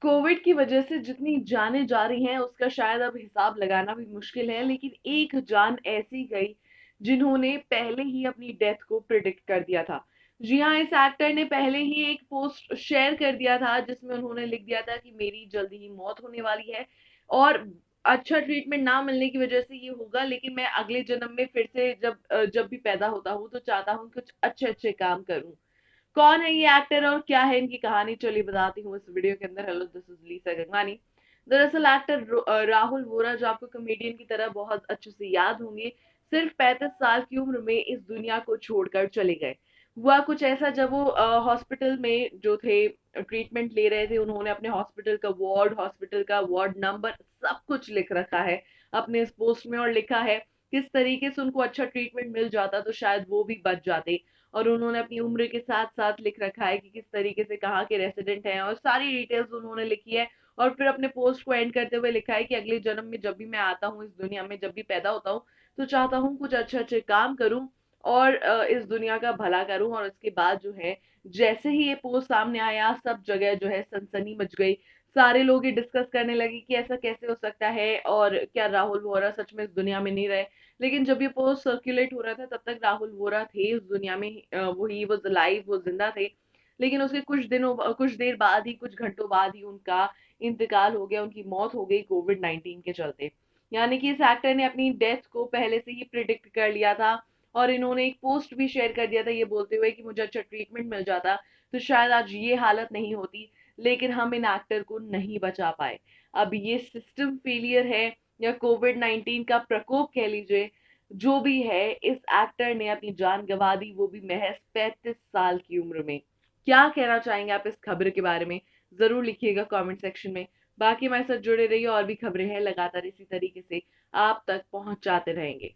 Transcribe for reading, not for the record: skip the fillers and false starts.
Covid की वजह से जितनी जानें जा रही हैं उसका शायद अब हिसाब लगाना भी मुश्किल है, लेकिन एक जान ऐसी गई जिन्होंने पहले ही अपनी डेथ को प्रिडिक्ट कर दिया था। जी हाँ, इस एक्टर ने पहले ही एक पोस्ट शेयर कर दिया था जिसमें उन्होंने लिख दिया था कि मेरी जल्दी ही मौत होने वाली है और अच्छा ट्रीटमेंट ना मिलने की वजह से ये होगा, लेकिन मैं अगले जन्म में फिर से जब भी पैदा होता हूँ तो चाहता हूँ कुछ अच्छे अच्छे काम करूँ। कौन है ये एक्टर और क्या है इनकी कहानी, चलिए बताती हूँ इस वीडियो के अंदर। Hello, this is Lisa Gangani. दरअसल एक्टर राहुल वोरा, जो आपको कॉमेडियन की तरह बहुत अच्छे से याद होंगे, सिर्फ 35 साल की उम्र में इस दुनिया को छोड़कर चले गए। हुआ कुछ ऐसा, जब वो हॉस्पिटल में जो थे ट्रीटमेंट ले रहे थे, उन्होंने अपने हॉस्पिटल का वार्ड नंबर सब कुछ लिख रखा है अपने इस पोस्ट में, और लिखा है किस तरीके से उनको अच्छा ट्रीटमेंट मिल जाता तो शायद वो भी बच जाते। और उन्होंने अपनी उम्र के साथ साथ लिख रखा है कि किस तरीके से कहाँ के रेसिडेंट हैं, और सारी डिटेल्स उन्होंने लिखी है। और फिर अपने पोस्ट को एंड करते हुए लिखा है कि अगले जन्म में जब भी मैं आता हूँ इस दुनिया में, जब भी पैदा होता हूँ, तो चाहता हूँ कुछ अच्छे अच्छे काम करूँ और इस दुनिया का भला करूँ। और उसके बाद जो है, जैसे ही ये पोस्ट सामने आया, सब जगह जो है सनसनी मच गई। सारे लोग ये डिस्कस करने लगे कि ऐसा कैसे हो सकता है और क्या राहुल वोरा सच में इस दुनिया में नहीं रहे। लेकिन जब ये पोस्ट सर्कुलेट हो रहा था तब तक राहुल वोरा थे उस दुनिया में, वो ही वाज अलाइव, वो जिंदा थे। लेकिन उसके कुछ देर बाद ही, कुछ घंटों बाद ही उनका इंतकाल हो गया, उनकी मौत हो गई कोविड-19 के चलते। यानी कि इस एक्टर ने अपनी डेथ को पहले से ही प्रिडिक्ट कर लिया था, और इन्होंने एक पोस्ट भी शेयर कर दिया था ये बोलते हुए कि मुझे अच्छा ट्रीटमेंट मिल जाता तो शायद आज ये हालत नहीं होती। लेकिन हम इन एक्टर को नहीं बचा पाए। अब ये सिस्टम फेलियर है या कोविड-19 का प्रकोप कह लीजिए, जो भी है, इस एक्टर ने अपनी जान गंवा दी, वो भी महज 35 साल की उम्र में। क्या कहना चाहेंगे आप इस खबर के बारे में? जरूर लिखिएगा कमेंट सेक्शन में। बाकी हमारे साथ जुड़े रहिए, और भी खबरें हैं लगातार इसी तरीके से आप तक पहुंचाते रहेंगे।